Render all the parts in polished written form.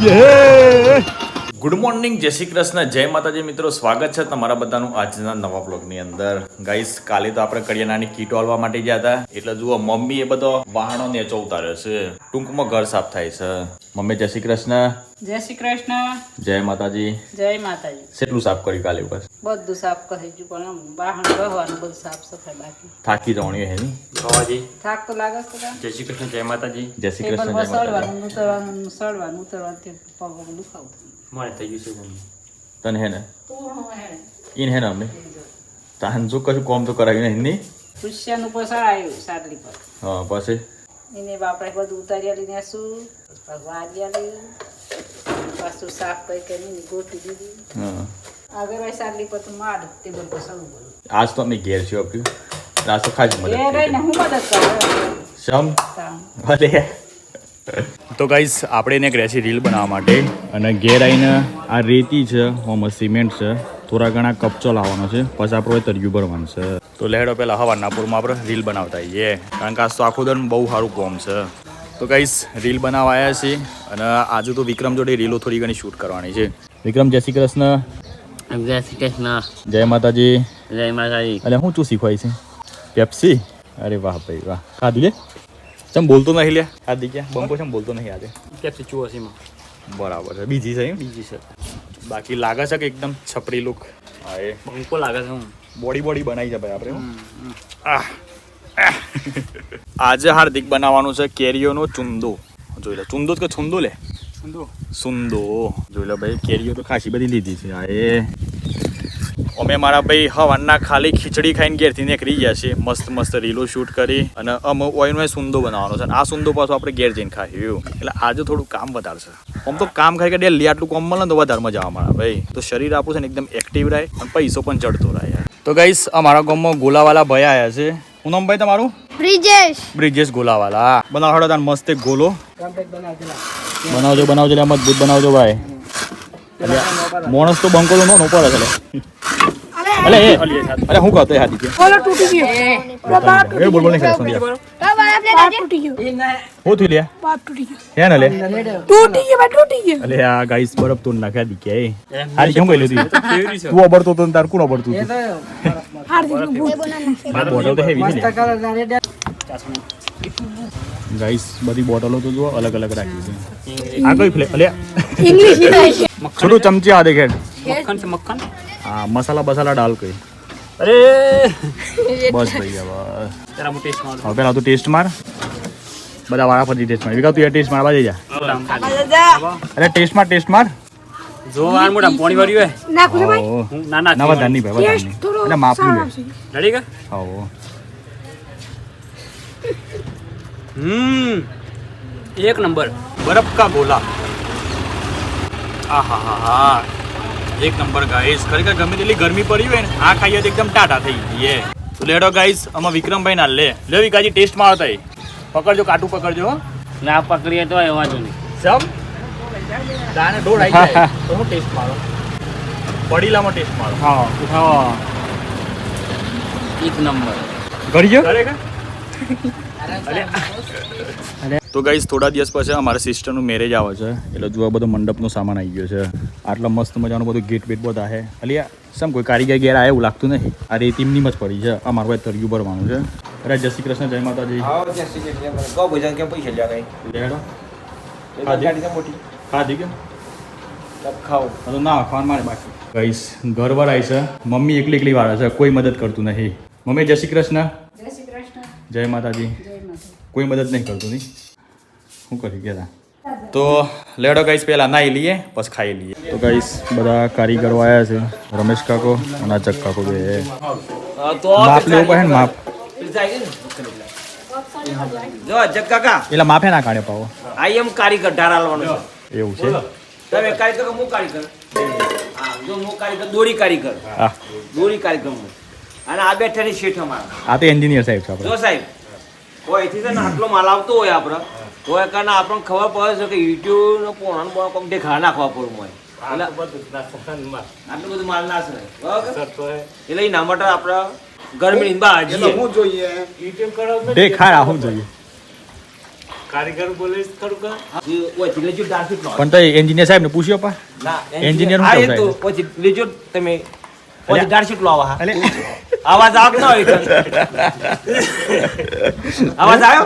Good morning, જય શ્રી કૃષ્ણ, જય માતાજી મિત્રો. સ્વાગત છે તમારા બધાનું આજના નવા બ્લોગની અંદર. ગાઈસ, કાલે તો આપણે કડિયાણાની કીટ વાળવા માટે ગયા હતા. એટલે જુઓ, મમ્મી એ બધો વાહણો નેચો ઉતાર્યો છે. ટૂંકમાં ઘર સાફ થાય છે. મમ્મી જય શ્રી કૃષ્ણ. જય શ્રી કૃષ્ણ. જય માતાજી. જય માતાજી. કેટલું સાફ કર્યું કાલે ઉપર? બધું સાફ કરી દીધું, પણ આમ વાહન રહેવાનું બધું સાફ સફાઈ બાકી. થાકી જવાની હે ની બાવાજી. થાક તો લાગે છે કાં? જય શ્રી કૃષ્ણ, જય માતાજી. જય શ્રી કૃષ્ણ, જય માતાજી. સળવાનું ઉતરવાનું તે પગ દુખાવું. મારે થઈ ગયું છે મમ્મી. તને હે ને તું હે ઈન હે ને અમે તાન જો કશું કોમ તો કરાવ્યું નહીં ની. પુષ્યાનું પર સળાયું સાદલી પર. હા, પછી એને બાપડે બધું ઉતાર્યા લઈને શું વાજ્યા લઈ પાછું સાફ કરી કરીને ગોઠવી દીધી. હા, આગળ ભાઈ સાદલી પર તો માડ ટેબલ પર સળું બોલું. આજ તો અમે ઘેર છીએ આપ્યું. આજ તો ખાસ મદદ એ રહીને હું મદદ કરું સમ ભલે. તો ગાઈસ, આપણે એને એક રેસી રીલ બનાવવા માટે અને ઘેર આવીને આ રેતી છે, હોમ સિમેન્ટ છે, થોડા ઘણા કપચો લાવવાનો છે, પછી આપણે તરિયું ભરવાનું છે. તો લેડો પહેલાં હવાના પૂરમાં આપણે રીલ બનાવતા આવીએ, કારણ કે આજ તો આખો દન બહુ સારું કોમ છે. તો ગાઈસ, રીલ બનાવવા આવ્યા છીએ અને આજે તો વિક્રમ જોડે રીલો થોડી ઘણી શૂટ કરવાની છે. વિક્રમ, જય શ્રી કૃષ્ણ. જય શ્રી કૃષ્ણ, જય માતાજી. જય માતાજી. એટલે હું શું શીખવાય છે? પેપ્સી? અરે વાહ ભાઈ વાહ. ખાધું લે? ચમ બોલતો નહીં લે? ખાધી ગયા બંકો ચમ બોલતો નહીં આજે? પેપ્સી ચુવાસીમાં. બરાબર છે. બીજી છે એમ? બીજી છે. બાકી લાગે છે કે એકદમ છપરી લુક. હા, એ બંકો લાગે છે. હું બોડી બનાવી છે ભાઈ આપણે. આજે હાર્દિક બનાવવાનું છે કેરીઓનો ચુંદો. જોઈ લે, ચુંદો કે છુંદો લે? સુંદો. જોઈ લે ભાઈ, કેરીઓ તો ખાસી બધી લીધી છે. હા, એ અમે મારા ભાઈ હવાના ખાલી ખીચડી ખાઈને ઘેરથી નીકળી ગયા છે. મસ્ત મસ્ત રીલો શૂટ કરી અને અમે ઓઈનો સુંદો બનાવવાનો છે. આ સુંદો પાછો આપણે ઘેર જઈને ખાયું. એટલે આજે થોડું કામ વધારે છે. આમ તો કામ ખાઈ કે ડેલી આટલું કામ મળે ને તો વધારે મજા આવે મારા ભાઈ. તો શરીર આપણું છે ને એકદમ એક્ટિવ રહે અને પૈસો પણ ચડતો રહે. તો ગાઈસ, અમારા ગામમાં ગોલાવાલા ભાઈ આવ્યા છે. શું નામ ભાઈ તમારું? બ્રિજેશ ગોલાવાલા. બનાવડો તાર મસ્ત એક ગોલો બનાવજો એટલે મજબૂત બનાવજો ભાઈ. માણસ તો બંકો તો નો પડે છે. અલે એ અરે હું કહતો હાથી કે બોલો તૂટી ગયો. એ બોલ નહીં કરે સંધ્યા. બાપ તૂટી ગયો. હું થયું લે? બાપ તૂટી ગયો. હે ને લે? તૂટી ગયો. અલે આ ગાઈસ બરફ તોડ નાખ્યા દી કે હારી કેમ કઈલું તું? તું અબડતો તો તાર કોણ અબડતું તું? બોટલ તો હેવી છે. ગાઈસ, બધી બોટલો તો જો અલગ અલગ રાખી છે. આ કઈ ફ્લે અલે ઇંગ્લિશ છોટું ચમચી આ દેખે મક્ખન છે. મક્ખન. हाँ, मसाला बसाला डाल के. અરે बस भैया बस. જરા હું ટેસ્ટ મારું. હવે પેલા તું ટેસ્ટ માર. બધા વાળા ફરી ટેસ્ટ માર. વિકા તું ટેસ્ટ મારવા જઈ જા. અરે ટેસ્ટ માર. જો આ મોટા પાણી વાળ્યું હે. નાખું છે ભાઈ. ના ના ના વધારે નહીં ભાઈ, વધારે નહીં. એટલે માપનું લે. રેડી કે? હા. એક નંબર. બરફ કા ગોલા. હા હા હા, એક નંબર ગાઈસ. ખરેખર ગમે તેટલી ગરમી પડી હોય ને, આ ખાઈએ તો એકદમ ટાટા થઈ ગઈ. તો લેડો ગાઈસ, આમાં વિક્રમભાઈ ના લે વિકાજી ટેસ્ટ માં આવતા પકડજો, કાટું પકડજો. ના પકડીએ તો એવા જો નહીં. સમ દાને ડોળ આવી જાય તો હું ટેસ્ટ મારો. પડીલામાં ટેસ્ટ મારો. હા હા, એક નંબર. ગળ્યો ખરેખર. તો ગાઈસ, થોડા દિવસ પછી અમારા સિસ્ટરનું મેરેજ આવે છે. એટલે જો આ બધો મંડપનો સામાન આવી ગયો છે. આટલા મસ્ત મજાનું બધું ગેટ વેટ બધા છે. અલિયા સમ કોઈ કારીગર ઘેર આવે એવું લાગતું નહીં. આ રેતી એમની જ પડી છે. આ મારું તરિયું ભરવાનું છે. અરે જય શ્રી કૃષ્ણ, જય માતાજી. ખાધી કે ખાઓ તો ના ખાવાનું મારે બાકી. ગાઈસ, ઘર વાળા છે. મમ્મી એકલી વાળા છે, કોઈ મદદ કરતું નહીં. મમ્મી જય શ્રી કૃષ્ણ. જય શ્રી કૃષ્ણ. જય માતાજી. જય માતા. કોઈ મદદ નહીં કરતું નહીં. શું કરી ગયા? તો લેડો ગાઈસ, પહેલા નાહી લઈએ પછી ખાઈ લઈએ. તો ગાઈસ, બધા કારીગરો આવ્યા છે. રમેશ કાકો અને ચક કાકો બે. માપ લેવું પડે ને, માપ. જો જગ કાકા એટલે માપે ના કાઢે પાવો. આઈ એમ કારીગર ઢારાલવાનો છે. એવું છે. તમે કારીગર હું કારીગર. હા, જો હું કારીગર દોરી કારીગર. હા, દોરી કારીગર હું. અને આ બેઠાની શેઠ અમારા. આ તો એન્જિનિયર સાહેબ છે આપણે. જો સાહેબ, કોઈ અહીંથી છે ને આટલો માલ આવતો હોય આપણે, કોઈ કારણે આપણને ખબર પડે છે કે યુટ્યુબ નો પોણાનો કોક દેખા નાખવા પડવું હોય. આટલું બધું માલ ના છે. બરાબર? એટલે એના માટે આપણે ગરમીની બહાર જઈએ. દેખાડ આવું જોઈએ. કારીગર બોલે ખરું કા ઓયથી લેજો ડાર્સી લો પણ તો એન્જિનિયર સાહેબ ને પૂછ્યો પા ના Engineer આ શું એ તો થાય? ઓયથી લેજો તમે ઓયથી ડાર્સી લો આવા અલે આવાજ આવતો ન હોય આવાજ આવ્યો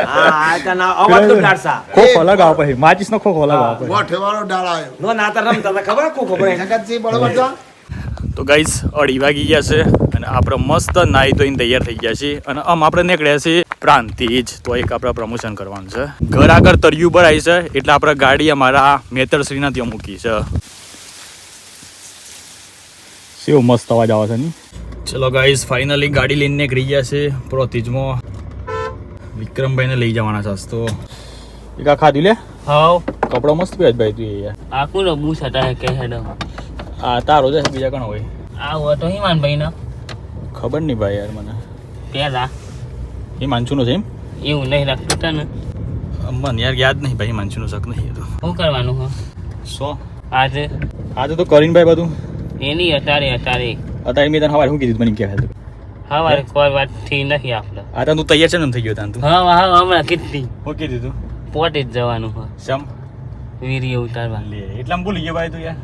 હા આ તને અવાજ તો ડાર્સા ખોખો લગાવ પછી માચીસ નો ખોખો લગાવ પછી ગોઠેવાળો ડાળ આવ્યો નો ના તો રમતા હતા ખબર ખોખો પડે જગતસિંહ બરોબર છો તો ગાઈસ 2:30 વાગી ગયા છે અને આપણે મસ્ત નાઈ ધોઈને તૈયાર થઈ ગયા છીએ અને આપણે નીકળ્યા છીએ પ્રાંતિજ તો એક આપણે પ્રમોશન કરવાનું છે ઘર આગળ તરિયું ભરાય છે એટલે આપણે ગાડી અમારા મેતરશ્રીના ત્યાં મૂકી છે કેવો મસ્ત અવાજ આવે છે ને ચલો ગાઈસ ફાઇનલી ગાડી લઈને નીકળી ગયા છે પ્રોતિજમાં વિક્રમભાઈને લઈ જવાના છે તો એકા ખાધું લે હાવ કપડો મસ્ત પહેર ભાઈ તું યાર આ કોનો બૂસ હતા કે હેડો આ તારો છે બીજા કોણ હોય આ હતો હિમાનભાઈ નો ખબર નહીં ભાઈ યાર મને પેલા એ માનસુનો છે એમ એવું નહીં રાખતું તને મને યાર યાદ નહીં ભાઈ માનસુનો શક નહીં એ તો શું કરવાનું હો સો આજે આજે તો કરીને ભાઈ બધું એની અત્યારે અત્યારે મેં તને હવારે શું કીધું મને કહેવાય હવારે કોઈ વાત થી નથી આપણે આ તો તું તૈયાર છે ને એમ થઈ ગયો તાન તું હા હમણાં કેટલી શું કીધું તું પોતે જ જવાનું હો શમ વીર્ય ઉતારવા લે એટલા ભૂલી ગયો ભાઈ તું યાર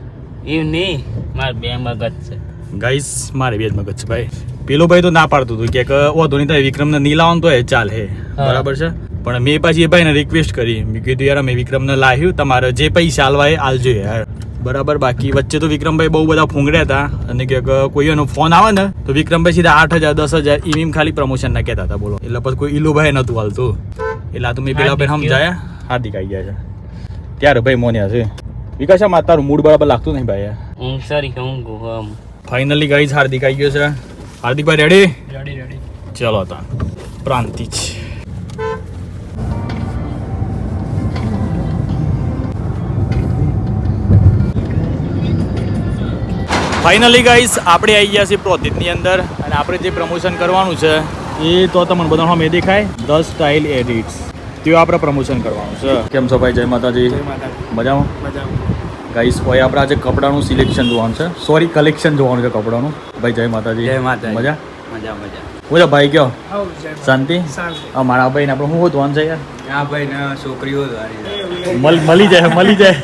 એવું નહીં મારે બે મગજ છે ગાઈસ મારે બે જ મગજ છે ભાઈ પેલો ભાઈ તો ના પાડતું હતું કે ઓ ધોની તારે વિક્રમને નહીં લાવવાનું તો એ ચાલ હે બરાબર છે પણ મેં પાછી એ ભાઈને રિક્વેસ્ટ કરી મેં કીધું યાર મેં વિક્રમને લાવ્યું તમારે જે પૈસા આલવા એ આલજો યાર બરાબર બાકી વચ્ચે તો વિક્રમભાઈ બહુ બધા ફૂંગડ્યા હતા અને કે કોઈ એનો ફોન આવે ને તો વિક્રમભાઈ સીધા 8,000 10,000 એમ ખાલી પ્રમોશન ના કહેતા હતા બોલો એટલે પછી કોઈ ઈલુભાઈ નતું હાલતું એટલે આ તો મેં પેલા ભાઈ સમજાયા હાર્દિક આવી ગયા છે ત્યારે ભાઈ મોન્યા છે વિકાસ આમ તારું મૂડ બરાબર લાગતું નહીં ભાઈ ઊંઘ સારી કે ઊંઘ હમ ફાઇનલી ગાઈઝ હાર્દિક આવી ગયો છે હાર્દિકભાઈ રેડી ચલો તા પ્રાંતિજ ફાઇનલી ગાઈઝ આપણે આવી ગયા છીએ પ્રોતિજની અંદર અને આપણે જે પ્રમોશન કરવાનું છે એ તો તમને બધાનો મેં દેખાય 10 સ્ટાઇલ એડિટ્સ તે આપણે પ્રમોશન કરવાનું છે કેમ છો ભાઈ જય માતાજી મજામાં ગાઈસ હોય આપણે આજે કપડાનું સિલેક્શન જોવાનું છે સોરી કલેક્શન જોવાનું છે કપડાનું ભાઈ જય માતાજી મજા બોલો ભાઈ કયો શાંતિ મારા ભાઈ ને આપણે શું હોતું છે યાર આ ભાઈ ને છોકરીઓ મળી જાય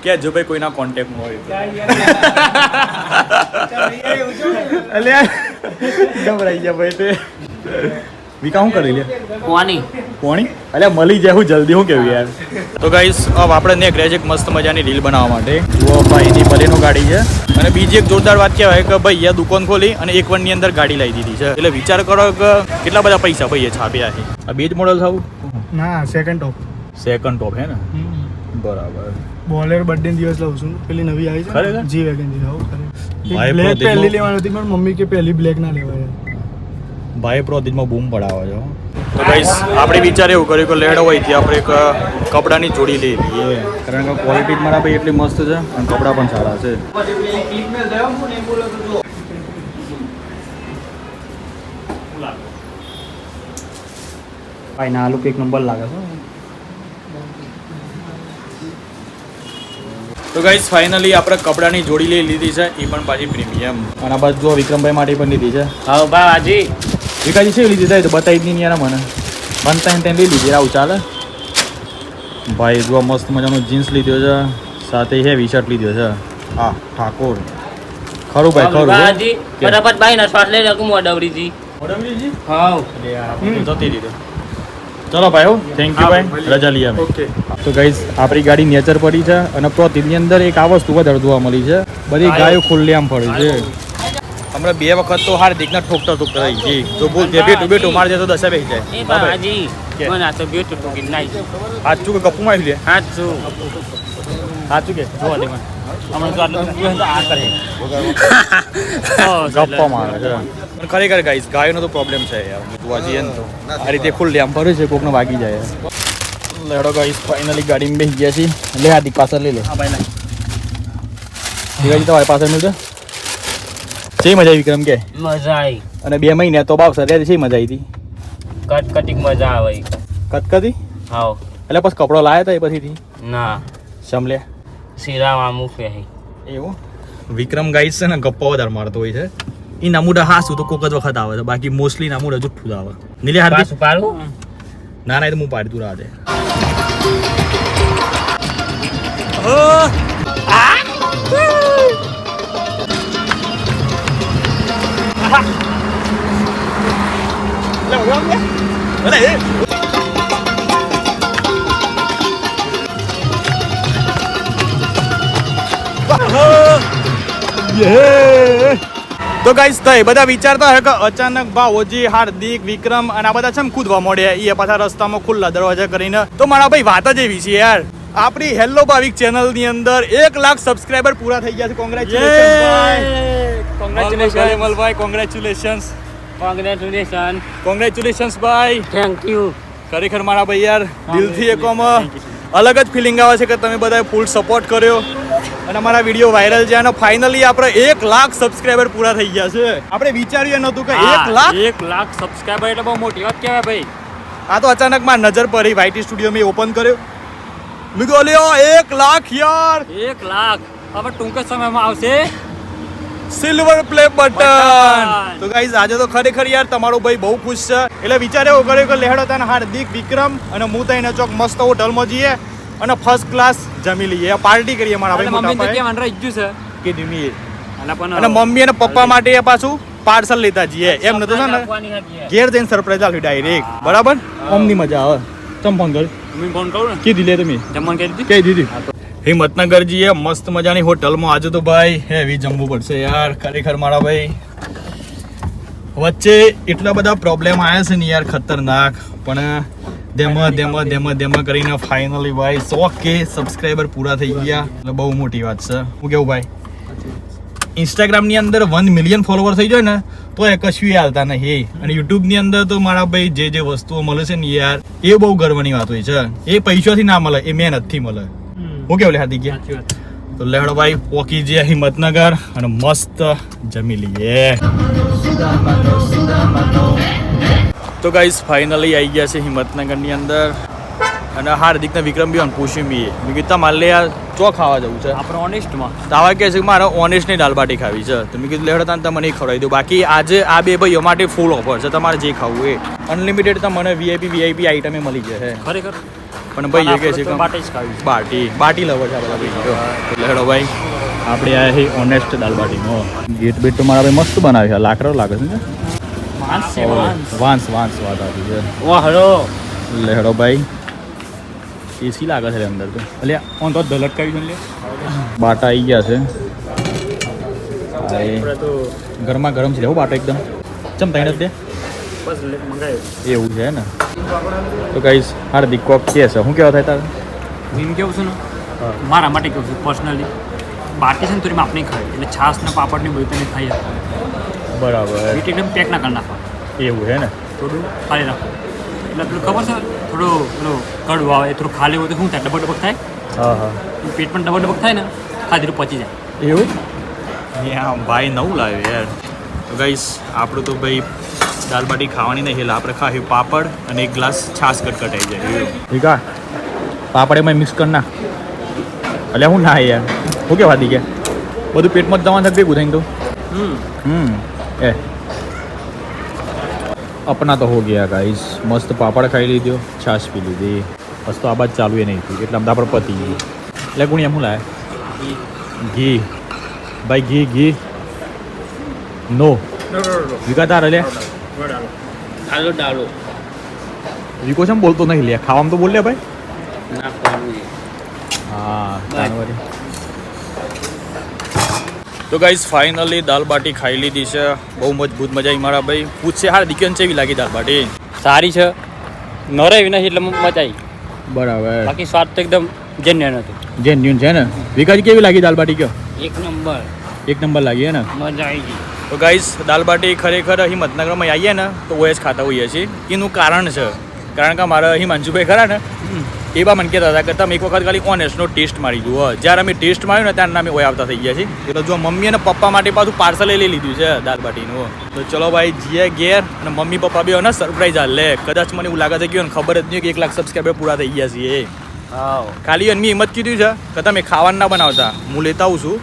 કે જો ભાઈ કોઈના કોન્ટેક્ટમાં હોય અલ્યા ગભરાઈ ગયા ભાઈ તે વિકા શું કરી લે કોણી અલ્યા મળી જાય હું જલ્દી હું કેવું યાર તો ગાઈસ હવે આપણે નીકળ્યા છે એક મસ્ત મજાની રીલ બનાવવા માટે જુઓ ભાઈની બલેનો ગાડી છે અને બીજી એક જોરદાર વાત કહેવાય કે ભાઈ આ દુકાન ખોલી અને એક વનની અંદર ગાડી લાવી દીધી છે એટલે વિચાર કરો કે કેટલા બધા પૈસા ભાઈએ છાપ્યા છે આ બે જ મોડલ થવું ના સેકન્ડ ટોપ હે ને બરાબર બોલેરો બર્થડે દિવસ લાવું છું પેલી નવી આવી છે ખરેખર? જી વેગન જી લાવું ભાઈ બ્લેક પ્રોતિજમાં- પહેલી લેવાની હતી પણ મમ્મી કે પહેલી બ્લેક ના લેવાય ભાઈ પ્રોતિજમાં બૂમ પડાવે છે તો ગાઈસ આપણે વિચાર એવું કર્યું કે લેડ હોય ત્યાં આપણે એક કપડાની જોડી લઈ લઈએ કારણ કે ક્વોલિટી મારા ભાઈ એટલી મસ્ત છે અને કપડાં પણ સારા છે ભાઈ ના લુક એક નંબર લાગે છે તો ગાઈસ ફાઇનલી આપણે કપડાની જોડી લઈ લીધી છે એ પણ પાછી પ્રીમિયમ અને આ બાજુ જો વિક્રમભાઈ માટે પણ લીધી છે હા બાજી વિકાજી છે લીધી થાય તો બતાવી જ નહીં યાર મને બનતા લઈ લીધી આવું ચાલે ભાઈ જો મસ્ત મજાનો જીન્સ લીધો છે સાથે હેવી શર્ટ લીધો છે હા ઠાકોર ખરું ભાઈ ખરું બાજી ફટાફટ બાઈ ના શ્વાસ લઈ રાખું મોડવરીજી મોડવલીજી હા જતી લીધો ચલો ભાઈ હો થેન્ક યુ ભાઈ રજા લઈએ અમે ઓકે તો ગાઈસ આપણી ગાડી નેચર પડી છે અને પ્રોતિજની અંદર એક આ વસ્તુ વધારે જોવા મળી છે બધી ગાયો ખુલ્લી આમ ફરી છે હમણાં 2 વખત તો હાર્દિકના ઠોકતા ઠોકતા રહી ગઈ જો બોલ દે બેટું માર દે તો દસે બેસી જાય એ બાજી મને આ તો બ્યુટી ટોકી નાઈ સાચું કે ગપ્પું મારી લે સાચું સાચું કે જોવા દે મને હમણાં તો આટલું પીવે તો આ કરે ગપ્પા મારે છે પણ ખરેખર ગાઈસ ગાયોનો તો પ્રોબ્લેમ છે યાર જોવા જઈએ ને તો આ રીતે ખુલ્લી આમ ફરે છે કોકને વાગી જાય લેડો ગાઈસ ફાઇનલી ગાડીમાં બેસી ગયા છીએ લે હાર્દિક પાછળ લઈ લે હા ભાઈ દિવાળી તમારી પાછળ મળશે છે મજા આવી વિક્રમ કે મજા આવી અને 2 મહિના તો બાપ સર છે મજા આવી હતી કટિંગ મજા આવે કતકતી હાવ એટલે પછી કપડો લાયા હતા એ પછીથી ના સમલે સિરાવા મૂકે એવું વિક્રમ ગાઈસ છે ને ગપ્પા વધારે મારતો હોય છે એ નામુડા હાસું તો કોક જ વખત આવે છે બાકી મોસ્ટલી નામુડા જુઠ્ઠું જ આવે નીલે હાર્દિક પાછું પાડું ના ના એ તો હું પાડી તું રાહ દે તો ગાઈસ તો એ બધા વિચારતા હોય કે અચાનક ભાવોજી હાર્દિક વિક્રમ અને આ બધા છે ને કૂદવા મોડ્યા એ પાછા રસ્તામાં ખુલ્લા દરવાજા કરીને તો મારા ભાઈ વાત જ એવી છે યાર આપણી હેલો ભાવિક ચેનલ ની અંદર 1 લાખ સબસ્ક્રાઇબર પૂરા થઈ ગયા છે કોંગ્રેચ્યુલેશન ભાઈ કોંગ્રેચ્યુલેશન્સ કોંગ્રેચ્યુલેશન્સ ભાઈ થેન્ક યુ ખરેખર મારા ભાઈ યાર દિલથી એકમાં અલગ જ ફિલિંગ આવે છે કે તમે બધાએ ફૂલ સપોર્ટ કર્યો અને અમારા વિડીયો વાયરલ છે અને ફાઇનલી આપણે 1 લાખ સબસ્ક્રાઇબર પૂરા થઈ ગયા છે આપણે વિચાર્યું નહોતું કે 1 લાખ સબસ્ક્રાઇબર એટલે બહુ મોટી વાત કહેવાય ભાઈ આ તો અચાનક માં નજર પડી વાયટી સ્ટુડિયો મેં ઓપન કર્યો મેં કહ્યું લ્યો 1 લાખ યાર 1 લાખ હવે ટૂંક જ સમયમાં આવશે સિલ્વર પ્લે બટન તો ગાઈઝ આજે તો ખરેખર યાર તમારો ભાઈ બહુ ખુશ છે એટલે વિચાર એવો કર્યો કે લેહડો તને હાર્દિક વિક્રમ અને હું તઈને ચોક મસ્ત હોટલમાં જઈએ અને ફર્સ્ટ ક્લાસ જમી લઈએ પાર્ટી કરીએ મારા ભાઈ મોટા ભાઈ કે ધીમી અને મમ્મી અને પપ્પા માટે પાછું પાર્સલ લેતા જઈએ એમ નતો છે ને ઘેર જઈને સરપ્રાઈઝ આલ્યું ડાયરેક્ટ બરાબર ઓમની મજા આવે ચમ ફોન કર ફોન કરું કી દીલે તમે જમવાનું કહી દીધું કઈ દીધી હિંમતનગર જઈએ મસ્ત મજાની હોટલમાં આજે તો ભાઈ હેવી જમવું પડશે યાર ખરેખર મારા ભાઈ વચ્ચે એટલા બધા પ્રોબ્લેમ આવ્યા છે ને યાર ખતરનાક પણ ધેમાં કરીને ફાઇનલી ભાઈ 100K સબસ્ક્રાઇબર પૂરા થઈ ગયા એટલે બહુ મોટી વાત છે હું કેવું ભાઈ ઇન્સ્ટાગ્રામની અંદર 1 મિલિયન ફોલોવર થઈ જાય ને તો એ કશું હાલતા નહીં અને યુટ્યુબની અંદર તો મારા ભાઈ જે વસ્તુઓ મળે છે ને યાર એ બહુ ગર્વની વાત હોય છે એ પૈસાથી ના મળે એ મહેનતથી મળે હું કેવું હાર્દિક તો લેહડો ભાઈ પોકી જઈએ હિંમતનગર અને મસ્ત જમી લઈએ તો ગાઈસ ફાઇનલી આવી ગયા છે હિંમતનગરની અંદર અને હાર્દિક ને વિક્રમ બી પૂછ્યું બી મેં કીધું મારે યાર ચો ખાવા જવું છે આપણે ઓનેસ્ટમાં તાવા કહે છે કે મારે ઓનેસ્ટની દાલ બાટી ખાવી છે તો મેં કીધું લેહડો તાને તમને એ ખવડાવી દઉં બાકી આજે આ બે ભાઈઓ માટે ફૂલ ઓફર છે તમારે જે ખાવું એ અનલિમિટેડ તમને વીઆઈપી આઈટમે મળી જશે ખરેખર પણ ભાઈ એ કહે છે કે બાટી જ ખાવી બાટી લવર છે બધા ભાઈ એટલે હેડો ભાઈ આપણે આ છે ઓનેસ્ટ દાલ બાટીનો ગેટ બેટ તો મારા ભાઈ મસ્ત બનાવે છે લાકડો લાગે છે ને વાંસ વાત આવી છે વાહ હલો એટલે હેડો ભાઈ એસી લાગે છે અંદર તો એટલે ઓન તો ધલટકાવી છે લે બાટા આવી ગયા છે ગરમા ગરમ છે બાટા એકદમ ચમ તઈને દે એવું છે ને તો ગાઈસ હાર્દિક કોક કે છે શું કેવા થાય તારે હું કેવું છું ને મારા માટે કેવું છું પર્સનલી બાકી છે ને થોડી માપ નહીં ખાય એટલે છાસ ને પાપડ ને બધું તમે ખાઈ શકો બરાબર વીટ એકદમ પેક ના કરી નાખવા એવું છે ને થોડું ખાલી રાખો એટલે પેલું ખબર છે થોડું પેલું કડવું આવે થોડું ખાલી હોય તો શું થાય ડબક થાય હા પેટ પણ ડબક થાય ને ખાધેલું પચી જાય એવું ભાઈ નવું લાવ્યું યાર તો ગાઈસ આપણું તો ભાઈ દાલ બાટી ખાવાની નહીં એટલે આપણે ખાવી પાપડ અને એક ગ્લાસ છાશ કટકટાઈ જાય ઠીક આ પાપડ એમાં મિક્સ કરી નાખ એટલે હું ના યાર શું કેવા દી ગયા બધું પેટમાં જ જવાનું ભેગું થઈને તો એ अपना तो हो गया गाइस मस्त पापड़ खाई लीधो छाछ पी लीधी बस तो आ बात चालू ही नहीं थी એટલે અમદા પર પતી ગઈ એટલે ગુણિયા હું લાય ઘી ભાઈ ઘી નો વિકા તાર લે ડાલો વિકો છે બોલતો નહીં લે ખાવામાં તો બોલ લે ભાઈ ના ખાવાનું હા જાનવરી તો ગાઈસ ફાઇનલી દાલ બાટી ખાઈ લીધી છે બહુ મજબૂત મજા આવી મારા ભાઈ પૂછશે હાર દીકન છે એવી લાગી દાલ બાટી સારી છે નરાવી નથી એટલે મજા આવી બરાબર બાકી સ્વાદ તો એકદમ જેન્યુઅન હતું જેન્યુન છે ને વિકાજી કેવી લાગી દાલ બાટી કયો એક નંબર લાગી હે ને મજા આવી ગઈ તો ગાઈસ દાલ બાટી ખરેખર હિંમતનગરમાં આવીએ ને તો ઓએસ ખાતા હોઈએ છીએ એનું કારણ છે કારણ કે મારા હિમાંશુભાઈ ખરા ને એ બા મને કહેતા હતા કે તમે એક વખત ખાલી ઓનેસ્ટનો ટેસ્ટ મારી જુઓ જ્યારે અમે ટેસ્ટ માર્યું ને ત્યારે અમે ઓય આવતા થઈ ગયા છીએ એટલે જો મમ્મી અને પપ્પા માટે પાછું પાર્સલ લઈ લીધું છે દાલ બાટીનું તો ચલો ભાઈ જીએ ઘેર અને મમ્મી પપ્પા બી ને સરપ્રાઈઝ હાલ લે કદાચ મને એવું લાગે છે કે ખબર જ નહીં કે 1 લાખ સબસ્ક્રાઈબર પૂરા થઈ ગયા છીએ ખાલી એમની હિંમત કીધું છે કે તમે ખાવાનું ના બનાવતા હું લેતા આવું છું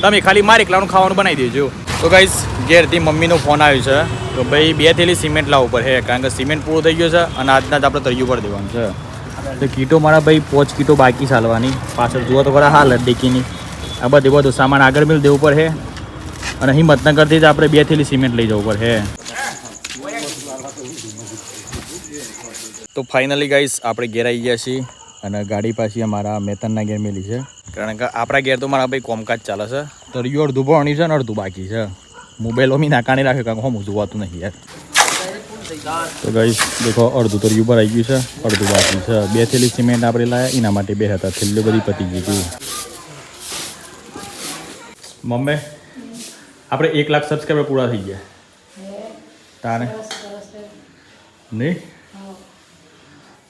તમે ખાલી મારે એકલાનું ખાવાનું બનાવી દેજો તો ગાઈસ ઘેરથી મમ્મીનો ફોન આવ્યો છે તો ભાઈ 2 થેલી સિમેન્ટ લાવવું પડે કારણ કે સિમેન્ટ પૂરું થઈ ગયું છે અને આજના જ આપણે તરિયું પર દેવાનું છે તો કીટો મારા ભાઈ 5 કીટો બાકી ચાલવાની પાછળ જુઓ તો ખરા હાલ ડેકીની આ બધું સામાન આગળ મિલ દેવું પડે અને હિંમતનગરથી જ આપણે 2 થેલી સિમેન્ટ લઈ જવું પડે તો ફાઇનલી ગાઈસ આપણે ઘેર આવી ગયા છીએ અને ગાડી પાછી અમારા મેતનના ઘેર મેલી છે કારણ કે આપણા ઘેર તો મારા ભાઈ કોમકાજ ચાલે છે તરિયું અડધું ભણી છે ને અડધું બાકી છે મોબાઈલો મી નાકાણી રાખે કારણ કે હું જોવાતું નહીં યાર તો ગાઈસ દેખો અડધું તરિયું પર આવી ગયું છે અડધું બાકી છે 2 થેલી સિમેન્ટ આપણે લાયા એના માટે 2 હતા થેલી બધી પતી ગઈ હતી મમ્મી આપણે 1 લાખ સબસ્ક્રાઈબર પૂરા થઈ ગયા તારે નહીં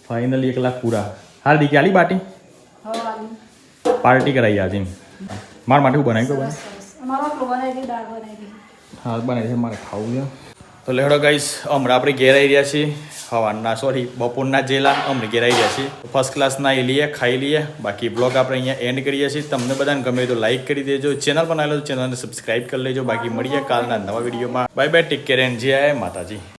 ફાઇનલી 1 લાખ પૂરા હાલ દીકી આલી બાટી પાર્ટી કરાવી આજે મારા માટે હું બનાવી કહું હા બનાવી છે મારે ખાવું છે તો લેડો ગાઈસ હમણાં આપણે ઘેર આવી રહ્યા છીએ હવાના સોરી બપોરના જેલા અમને ઘેર આવી રહ્યા છીએ ફર્સ્ટ ક્લાસના એ લઈએ ખાઈ લઈએ બાકી બ્લોગ આપણે અહીંયા એન્ડ કરીએ છીએ તમને બધાને ગમે તો લાઈક કરી દેજો ચેનલ બનાવેલો ચેનલને સબસ્ક્રાઈબ કરી લેજો બાકી મળીએ કાલના નવા વિડીયોમાં bye bye take care and જય માતાજી